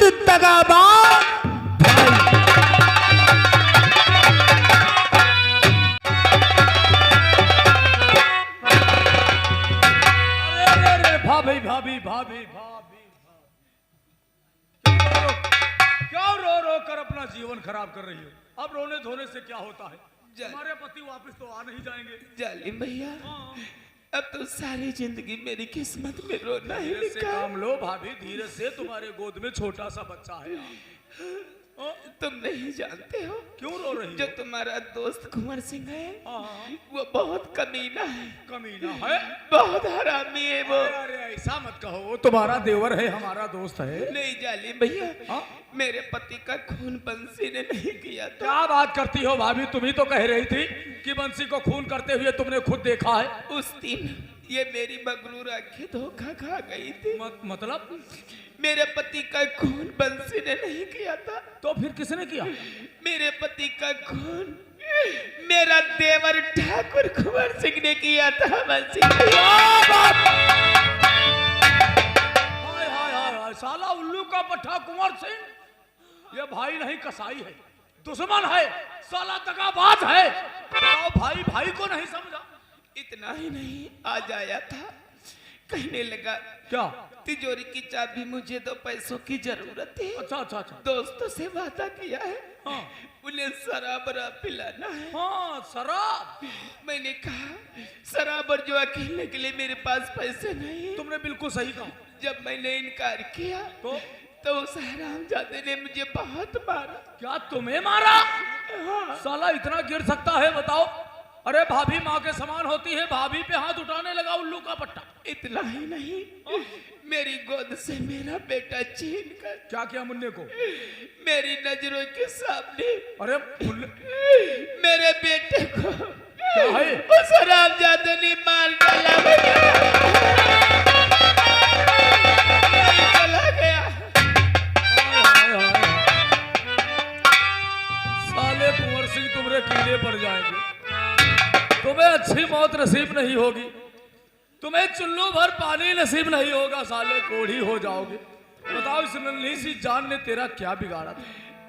दगाबाज। भाभी भाभी भाभी भाभी क्यों रो रो कर अपना जीवन खराब कर रही हो? अब रोने धोने से क्या होता है? हमारे पति वापस तो आ नहीं जाएंगे। जालिम भैया, अब तो सारी जिंदगी मेरी किस्मत में रोना ही धीरे से लिखा। काम लो भाभी, धीरे से। तुम्हारे गोद में छोटा सा बच्चा है। तुम नहीं जानते हो क्यों रो रही जो हो? तुम्हारा दोस्त कुंवर सिंह है हाँ। वो बहुत कमीना है, कमीना है, बहुत हरामी है वो। अरे ऐसा मत कहो, वो तुम्हारा देवर है, हमारा दोस्त है। नहीं जालिम भैया, हाँ? मेरे पति का खून बंसी ने नहीं किया था। क्या बात करती हो भाभी? तुम ही तो कह रही थी कि बंसी को खून करते हुए तुमने खुद देखा है। उस दिन ये मेरी मगरूर आंखें धोखा खा गई थी। मतलब मेरे पति का खून बंसी ने नहीं किया था। तो फिर किसने किया? मेरे पति का खून मेरा देवर ठाकुर कुंवर सिंह ने किया था। बंसी हाय हाय हाय हाय, साला उल्लू का पट्टा कुंवर सिंह। ये भाई नहीं कसाई है, दुश्मन है, साला दगाबाज है। बताओ, भाई भाई को नहीं समझा। इतना ही नहीं, आज आया था, कहने लगा क्या? तिजोरी की चाबी मुझे दो, पैसों की जरूरत है। अच्छा अच्छा अच्छा। दोस्तों से वादा किया है, हाँ उन्हें शराब पिलाना है। हाँ, शराब। मैंने कहा शराब और जुआ खेलने के लिए मेरे पास पैसे नहीं है। तुमने बिल्कुल सही कहा। जब मैंने इनकार किया तो उस हरामजादे ने मुझे बहुत मारा। क्या तुम्हें मारा? साला इतना गिर सकता है? बताओ। अरे भाभी माँ के समान होती है, भाभी पे हाथ उठाने लगा उल्लू का पट्टा। इतना ही नहीं, मेरी गोद से मेरा बेटा छीन कर क्या किया मुन्ने को? मेरी नजरों के सामने अरे मेरे बेटे को क्या है? उस हरामजादे ने मार डाला। चला गया। साले कुंवर सिंह, तुम्हारे कीड़े पड़ जाएंगे। तुम्हें अच्छी मौत नसीब नहीं होगी, तुम्हें चुल्लू भर पानी नसीब नहीं होगा, साले कोढ़ी हो जाओगे। बताओ, इस नन्ही सी जान ने तेरा क्या बिगाड़ा था?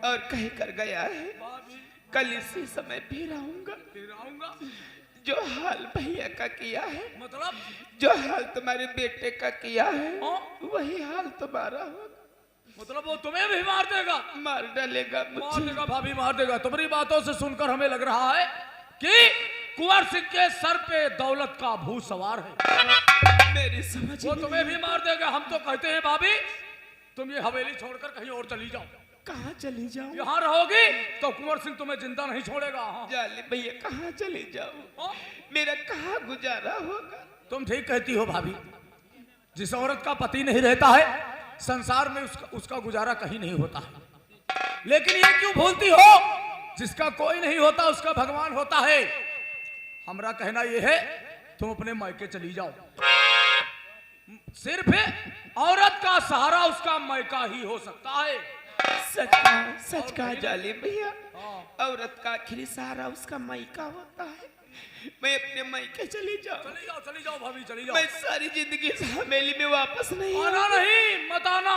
और कह कर गया है कल इसी समय फिर आऊंगा। जो हाल भैया का किया है, मतलब जो हाल तुम्हारे बेटे का किया है, वही हाल तुम्हारा होगा। मतलब वो तुम्हें भी मार देगा? मार डालेगा मार देगा भाभी, मार देगा। तुम्हारी बातों से सुनकर हमें लग रहा है कि कुंवर सिंह के सर पे दौलत का भूत सवार है। मेरी समझ वो तुम्हें भी मार देगा। हम तो कहते हैं भाभी, तुम ये हवेली छोड़कर कहीं और चली जाओ। कहाँ चली जाऊं? यहाँ रहोगी तो कुंवर सिंह तुम्हें जिंदा नहीं छोड़ेगा। हाँ। जालिम भैया, कहाँ चली जाऊं? मेरा कहाँ गुजारा होगा? तुम ठीक कहती हो भाभी। जिस औरत का पति नहीं रहता है, संसार में उसका गुजारा कहीं नहीं होता है। लेकिन ये क्यों भूलती हो, जिसका कोई नहीं होता उसका भगवान होता है। हमारा कहना यह है, तुम अपने मायके चली जाओ। सिर्फ औरत का सहारा उसका मायका ही हो सकता है। सच कहा जालिम भैया, औरत का आखिरी सहारा उसका मायका होता है। मैं अपने मायके चली जाऊं भाभी, चली जाओ। मैं सारी जिंदगी इस हवेली में वापस नहीं आना नहीं, मत आना।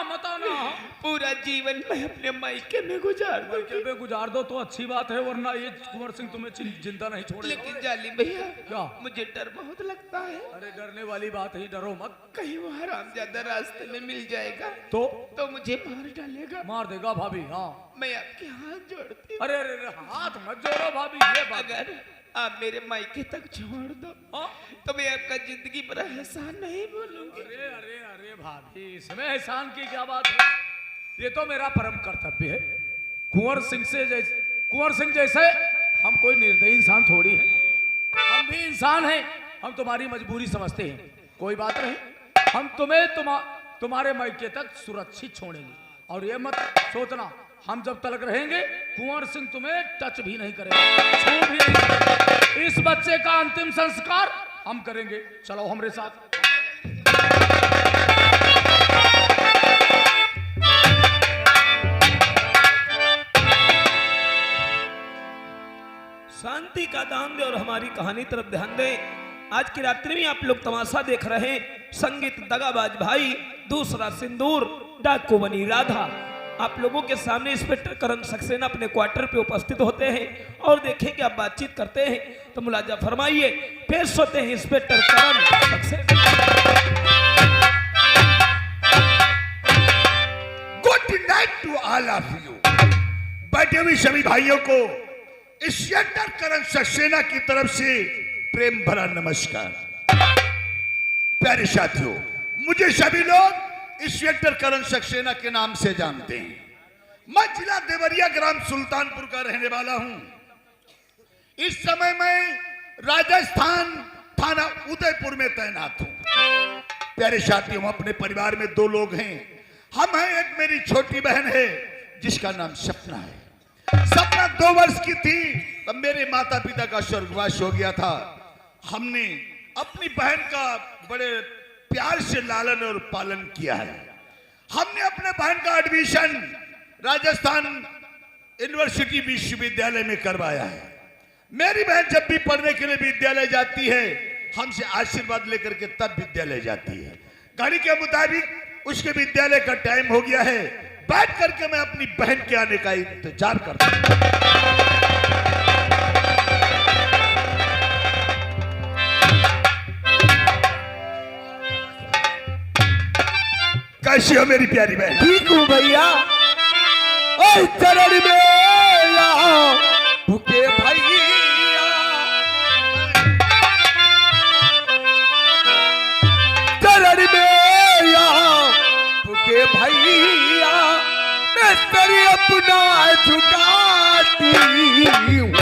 पूरा जीवन मैं अपने मायके में गुजार दूं। मायके में गुजार दो तो अच्छी बात है, वरना ये कुंवर सिंह तुम्हें जिंदा नहीं छोड़ेगा। लेकिन जालिम भैया, क्या? मुझे डर बहुत लगता है। अरे डरने वाली बात है, डरो मत। कहीं वो हरामजादा रास्ते में मिल जाएगा तो मुझे मार डालेगा। मार देगा भाभी। हाँ, मैं आपके हाथ जोड़ती हूँ। अरे हाथ मत जोड़ो भाभी। ये बात, अगर आप मेरे मायके तक छोड़ दो तो मैं आपका जिंदगी पर एहसान नहीं भूलूंगी। अरे भाभी, इसमें एहसान की क्या बात है? ये तो मेरा परम कर्तव्य है। कुंवर सिंह जैसे हम कोई निर्दयी इंसान थोड़ी है। हम भी इंसान हैं, हम तुम्हारी मजबूरी समझते हैं। कोई बात नहीं, हम तुम्हें तुम्हारे मायके तक सुरक्षित छोड़ेंगे। और ये मत सोचना, हम जब तक रहेंगे कुंवर सिंह तुम्हें टच भी नहीं करेगा, छू भी नहीं करेगा। इस बच्चे का अंतिम संस्कार हम करेंगे। चलो हमारे साथ। शांति का दान दे और हमारी कहानी तरफ ध्यान दें। आज की रात्रि में आप लोग तमाशा देख रहे हैं। संगीत दगाबाज भाई, दूसरा सिंदूर, डाकू बनी राधा। आप लोगों के सामने इंस्पेक्टर करण सक्सेना अपने क्वार्टर पे उपस्थित होते हैं और देखेंगे आप बातचीत करते हैं तो मुलाजा फरमाइए। पेश होते हैं inspector Karan Saxena. Good night to all of you. बैठे हुए सभी भाइयों को इंस्पेक्टर करण सक्सेना की तरफ से प्रेम भरा नमस्कार। प्यारे साथियों, मुझे सभी लोग इंस्पेक्टर करण सक्सेना के नाम से जानते हैं। मैं जिला देवरिया ग्राम सुल्तानपुर का रहने वाला हूं। इस समय मैं राजस्थान थाना उदयपुर में तैनात हूं। प्यारे साथियों, अपने परिवार में 2 लोग हैं। हम हैं, एक मेरी छोटी बहन है जिसका नाम सपना है। सपना 2 वर्ष की थी तब मेरे माता पिता का स्वर्गवास हो गया था। हमने अपनी बहन का बड़े प्यार से लालन और पालन किया है। हमने अपने बहन का एडमिशन राजस्थान यूनिवर्सिटी विश्वविद्यालय में करवाया है। मेरी बहन जब भी पढ़ने के लिए विद्यालय जाती है हमसे आशीर्वाद लेकर के तब विद्यालय जाती है। घड़ी के मुताबिक उसके विद्यालय का टाइम हो गया है। बैठ करके मैं अपनी बहन के आने का इंतजार करता हूं। कैसी हो मेरी प्यारी बहन? ठीक हूँ भैया। ओए चरण में यहाँ भूखे भैया, चरण में यहाँ भूखे भैया, मैं तेरी अपना झुकाती हूँ।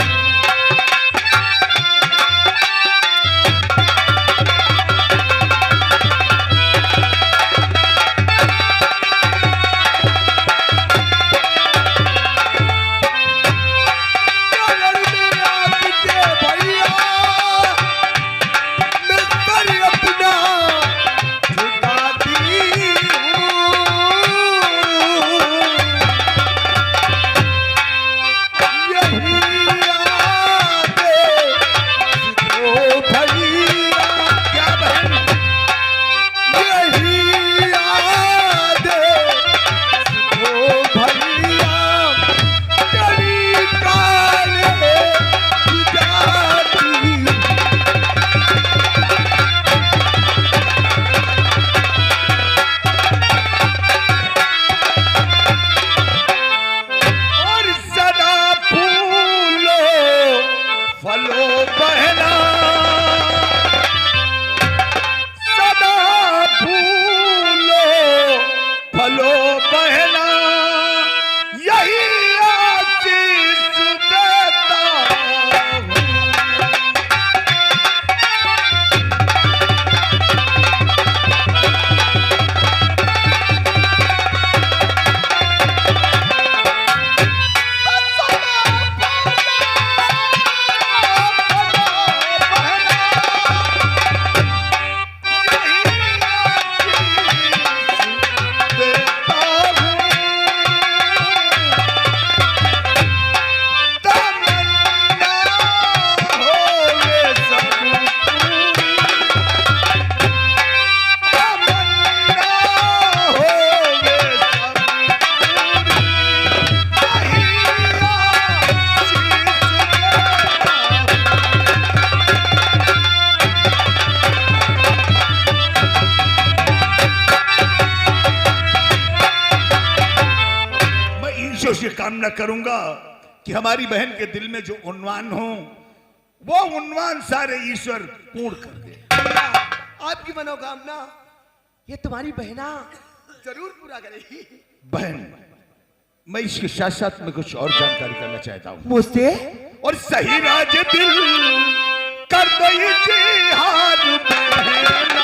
कामना करूंगा कि हमारी बहन के दिल में जो उन्वान हो वो उन्वान सारे ईश्वर पूर्ण कर दे। आपकी मनोकामना ये तुम्हारी बहना जरूर पूरा करेगी। बहन, मैं इसके साथ साथ में कुछ और जानकारी करना चाहता हूँ मुझसे। और सही राज दिल कर दई जिहाद बहना।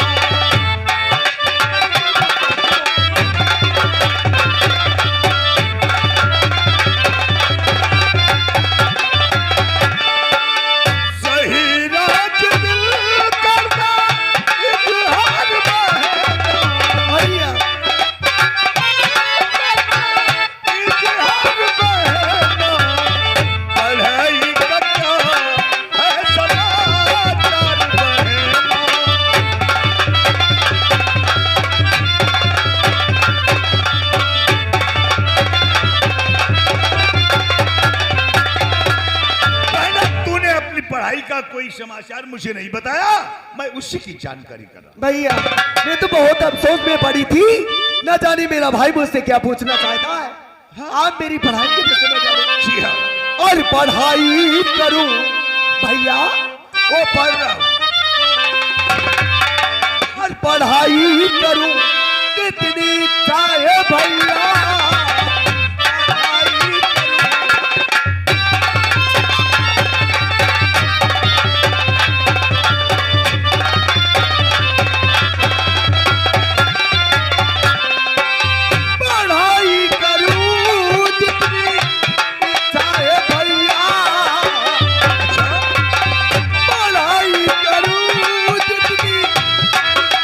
समाचार मुझे नहीं बताया, मैं उसी की जानकारी कर रहा भैया मैं तो बहुत अफसोस में पड़ी थी, न जाने मेरा भाई मुझसे क्या पूछना चाहता है। आप मेरी पढ़ाई के विषय में जाने। जी हाँ, और पढ़ाई करूं भैया, वो पढ़ रहा हूं। और पढ़ाई करूं कितनी चाहे भैया, पढ़ाई पढ़ाई करूं जितनी चाहे भैया, पढ़ाई करूं जितनी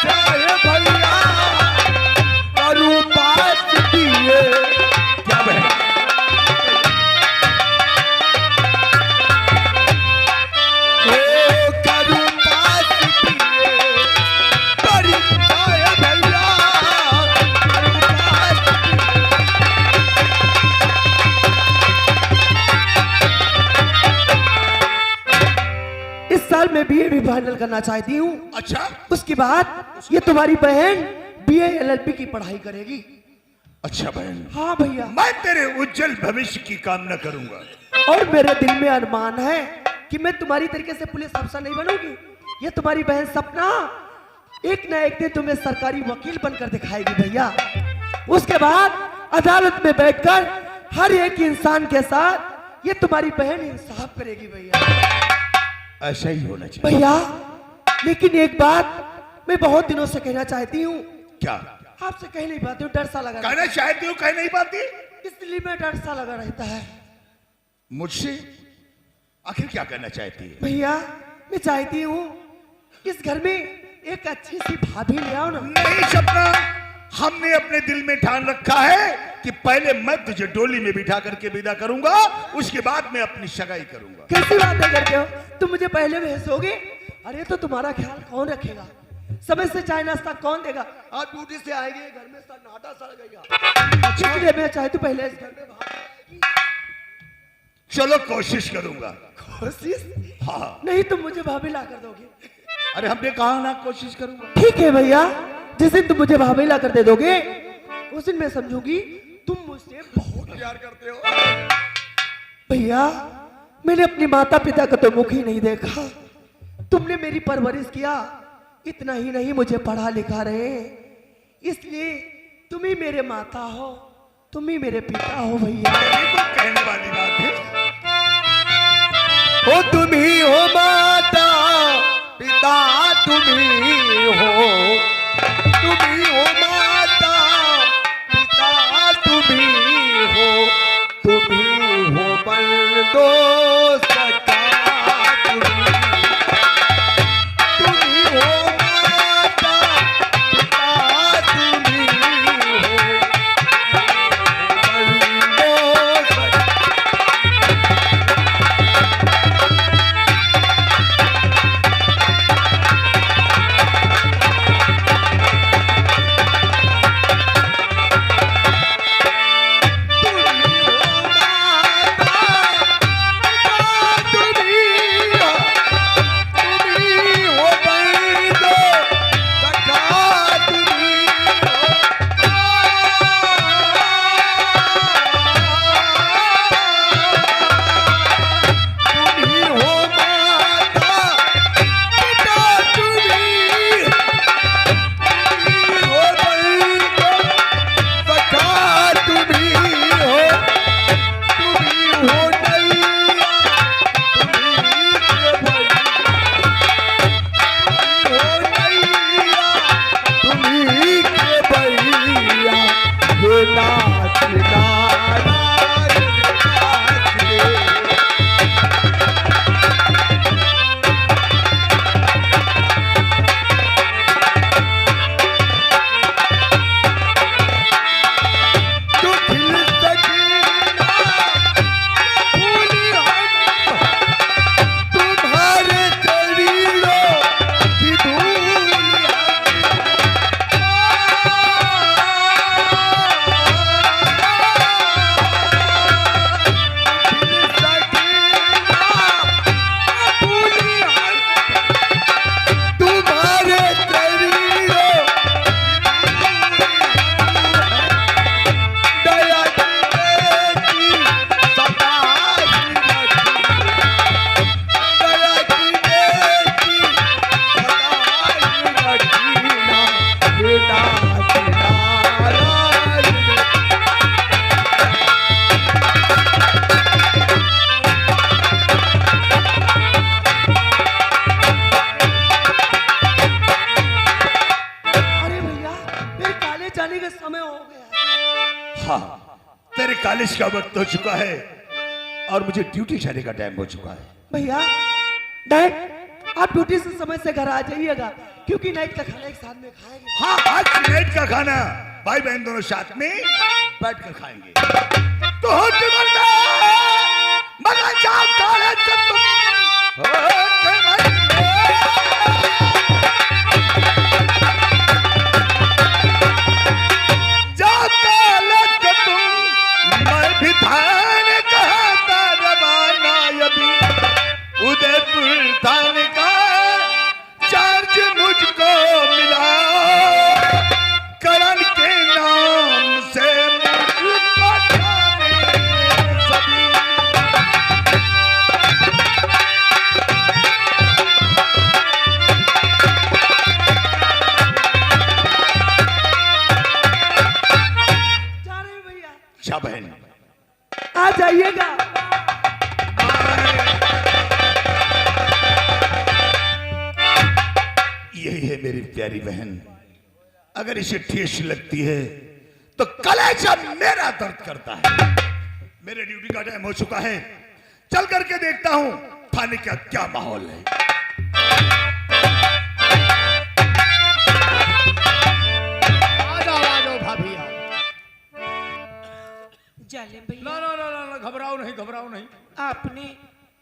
चाहे भैया, करूं पास दिए क्या बहन? ओ करूं पास दिए, करूं चाहे भैया, करूं पास इस साल मैं बीए भी फाइनल करना चाहती हूँ। अच्छा उसके बाद ये तुम्हारी बहन बीए एलएलबी की पढ़ाई करेगी। अच्छा बहन, हाँ भैया, मैं तेरे उज्जवल भविष्य की कामना करूंगा। और मेरे दिल में अरमान है कि मैं तुम्हारी तरीके से पुलिस अफसर नहीं बनूंगी। ये तुम्हारी बहन सपना एक ना एक दिन तुम्हें सरकारी वकील बनकर दिखाएगी भैया। उसके बाद अदालत में बैठकर हर एक इंसान के साथ ये तुम्हारी बहन इंसाफ करेगी भैया। ऐसा ही होना चाहिए। भैया लेकिन एक बात मैं बहुत दिनों से कहना चाहती हूँ, क्या आपसे कह नहीं पाती हूँ, डर सा लगा रहता कहना चाहती हूँ, कह नहीं पाती? है। इसलिए मैं डर सा लगा रहता है। मुझसे आखिर क्या कहना चाहती है? भैया मैं चाहती हूँ इस घर में एक अच्छी सी भाभी ले आओ ना। नहीं सपना, हमने अपने दिल में ठान रखा है कि पहले मैं तुझे डोली में बिठा करके विदा करूंगा, उसके बाद मैं अपनी सगाई करूंगा। कैसी बातें करते हो, तुम मुझे पहले भेजोगे? अरे तो तुम्हारा ख्याल कौन रखेगा? समय से चाय नाश्ता कौन देगा? आज ड्यूटी से आएंगे घर में सन्नाटा सा लगेगा। इसलिए मैं चाहती हूँ पहले इस घर में भाभी। चलो कोशिश करूंगा। कोशिश? हाँ, नहीं तुम मुझे भाभी ला कर दोगे। अरे हमने कहा ना कोशिश करूंगा। ठीक है भैया, जिस दिन तुम मुझे भाभी ला कर दे दोगे उस दिन मैं समझूंगी तुम मुझसे बहुत प्यार करते हो। भैया मैंने अपनी माता पिता का तो मुख ही नहीं देखा, तुमने मेरी परवरिश किया, इतना ही नहीं मुझे पढ़ा लिखा रहे, इसलिए तुम ही मेरे माता हो, तुम ही मेरे पिता हो भैया। ये तो कहने वाली बात है। ओ तुम ही हो माता पिता, तुम ही हो, तुम ही हो माता पिता, तुम ही हो, तुम ही हो बंदो सखा, तुम ही हो माता पिता, तुम ही हो बंदो सखा। तेरे कॉलेज का वक्त हो चुका है और मुझे ड्यूटी जाने का टाइम हो चुका है। भैया डैड, आप ड्यूटी से समय से घर आ जाइएगा, क्योंकि नाइट का खाना एक साथ में खाएंगे। हाँ, आज नाइट का खाना भाई बहन दोनों साथ में बैठ कर खाएंगे। तो हो मगर जाओ कॉलेज से तुम जाओ कॉलेज से तुम, मैं भी थाने कहता रवाना अभी उदयपुर थाने का चार्ज मुझको मिला, करण के नाम से मुझको जाने सभी। जा रहे हैं भैया, अच्छा बहन, आ जाइएगा। यही है मेरी प्यारी बहन, अगर इसे ठेस लगती है तो कलेजा मेरा दर्द करता है। मेरे ड्यूटी का टाइम हो चुका है, चल करके देखता हूं थाने का क्या माहौल है। आ जाओ भाभी आओ। जालिम भैया, ना ना ना ना घबराओ नहीं, घबराओ नहीं।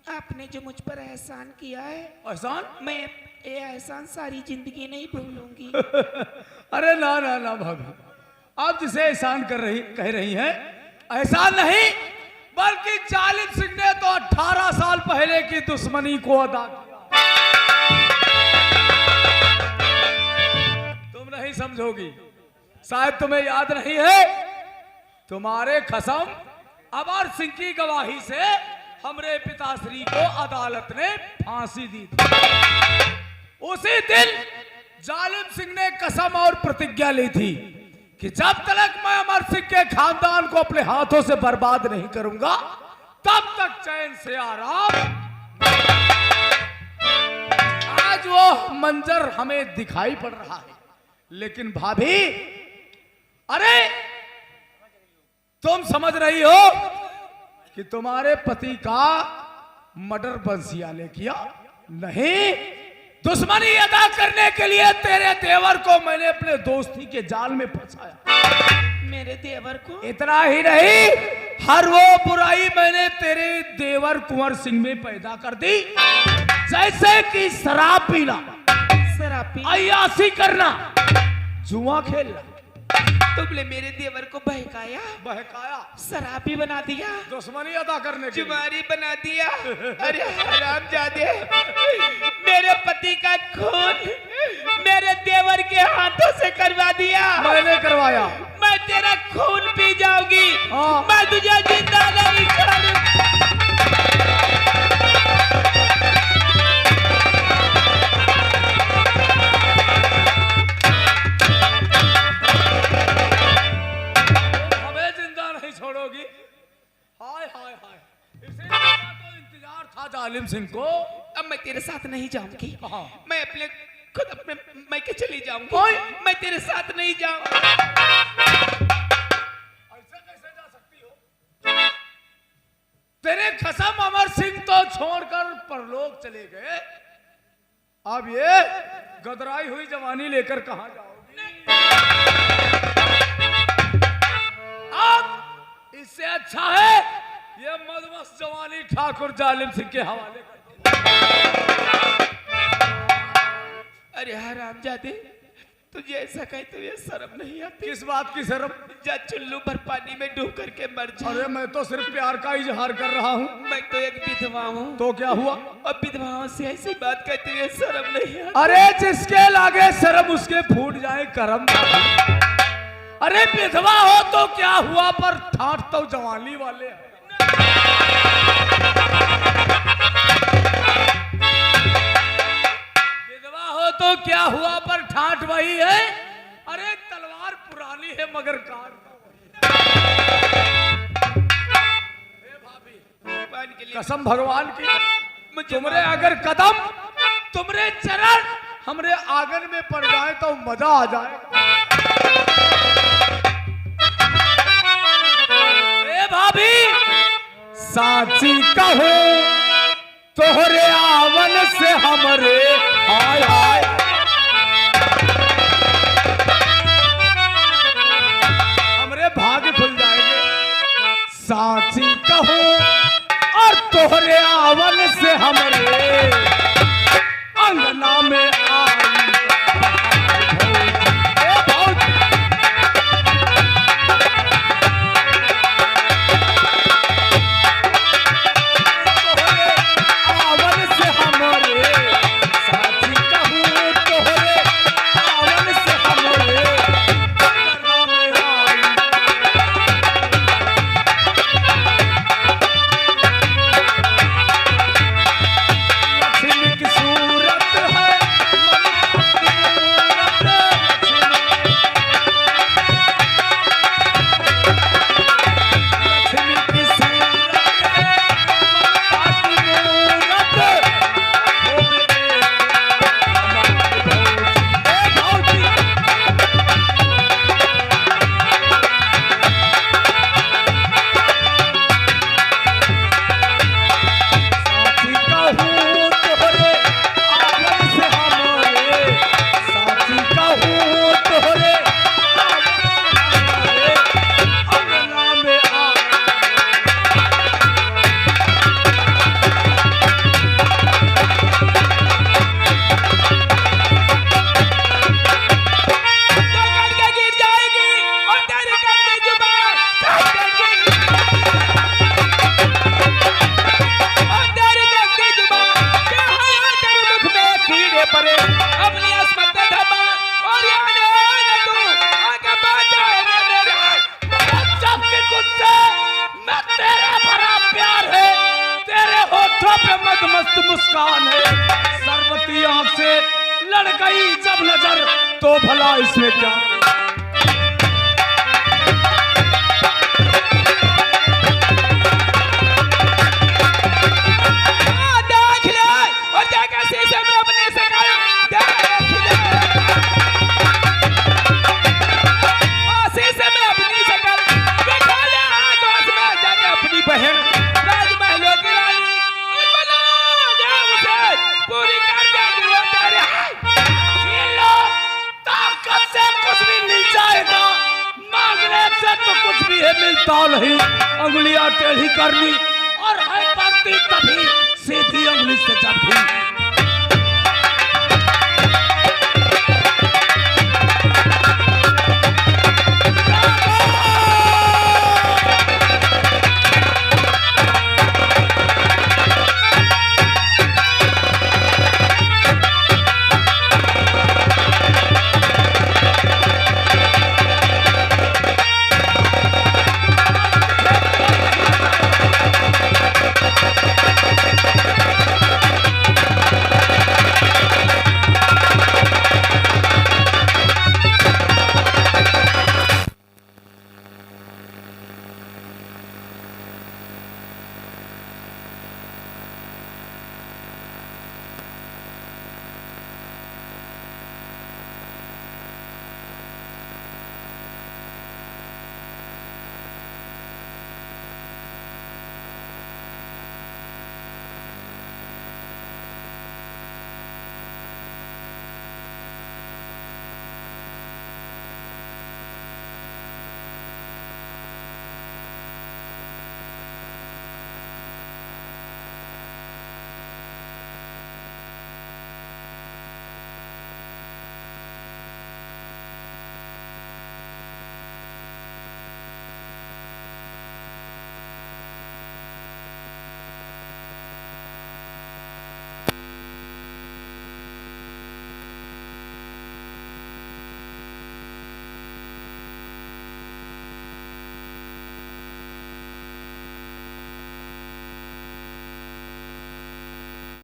आपने जो मुझ पर एहसान किया है, एहसान? मैं ये एहसान सारी जिंदगी नहीं भूलूंगी। अरे ना ना ना भाभी, आप जिसे एहसान कह रही हैं, एहसान नहीं बल्कि जालिम सिंह ने तो 18 साल पहले की दुश्मनी को अदा किया। तुम नहीं समझोगी, शायद तुम्हें याद नहीं है, तुम्हारे कसम अमर सिंह की गवाही से हमरे पिताश्री को अदालत ने फांसी दी थी। उसी दिन जालिम सिंह ने कसम और प्रतिज्ञा ली थी कि जब तक मैं अमर सिंह के खानदान को अपने हाथों से बर्बाद नहीं करूंगा, तब तक चैन से आराम। आज वो मंजर हमें दिखाई पड़ रहा है, लेकिन भाभी, अरे तुम समझ रही हो कि तुम्हारे पति का मर्डर बंसिया ने किया? नहीं, दुश्मनी अदा करने के लिए तेरे देवर को मैंने अपने दोस्ती के जाल में फंसाया। मेरे देवर को? इतना ही नहीं, हर वो बुराई मैंने तेरे देवर कुंवर सिंह में पैदा कर दी, जैसे कि शराब पीना, अय्यासी करना, जुआ खेलना। तुमने मेरे देवर को बहकाया, शराबी बना दिया, दुश्मनी अदा करने के लिए जुमारी बना दिया। अरे हरामजादे, मेरे पति का खून मेरे देवर के हाथों से करवा दिया। मैंने करवाया। मैं तेरा खून पी जाऊंगी, हाँ। मैं तुझे जिंदा नहीं छोड़ूंगी। छोड़ोगी? हाय हाय हाय, इसी का तो इंतजार था जालिम सिंह को। अब मैं तेरे साथ नहीं जाऊंगी, कहाँ? मैं खुद अपने मायके चली जाऊंगी। ओए! मैं तेरे साथ नहीं जाऊंगी। ऐसे कैसे जा सकती हो? तेरे कसम अमर सिंह तो छोड़कर परलोक चले गए, अब ये गदराई हुई जवानी लेकर कहां जाओगी? अब इससे अच्छा है ये मदमस्त जवानी ठाकुर जालिम सिंह के हवाले कर दो। अरे हरामजादे, तुझे ऐसा कहे तो ये शर्म नहीं आती? किस बात की शर्म? जा चुल्लू भर पानी में डूब करके मर जा। अरे मैं तो सिर्फ प्यार का इजहार कर रहा हूँ। मैं तो एक विधवा हूँ। तो क्या हुआ? अब विधवाओं से ऐसी बात कहते हुए शर्म नहीं आती? अरे जिसके लागे शर्म उसके फूट जाए करम। अरे विधवा हो तो क्या हुआ, पर ठाठ तो जवानी वाले हैं। विधवा हो तो क्या हुआ, पर ठाठ वही है। अरे तलवार पुरानी है मगर काट भगवान के लिए कसम भगवान की, मुझे तुमरे अगर कदम, तुमरे चरण हमरे आंगन में पड़ जाए तो मजा आ जाए। साची कहूँ तोहरे आवन से हमरे हाय हाय हमरे भाग्य खुल जाएंगे। साची कहूँ और तोहरे आवन से हमरे अंगना में आई मस्त मुस्कान है सरबती आंख से लड़ गई जब नजर तो भला इसमें क्या। देख ले और क्या शीशे में अपने से देख ले शीशे में अपनी शकल दिखा ले आंखों में जाके अपनी बहन राजमहलों की रानी पूरी कर दे दियो तेरे लो ताकत से कुछ भी मिल जाएगा मांगने से तो कुछ भी है मिलता नहीं। अंगुलियां टेढ़ी करनी और है पड़ती तभी सीधी उंगली से जब भी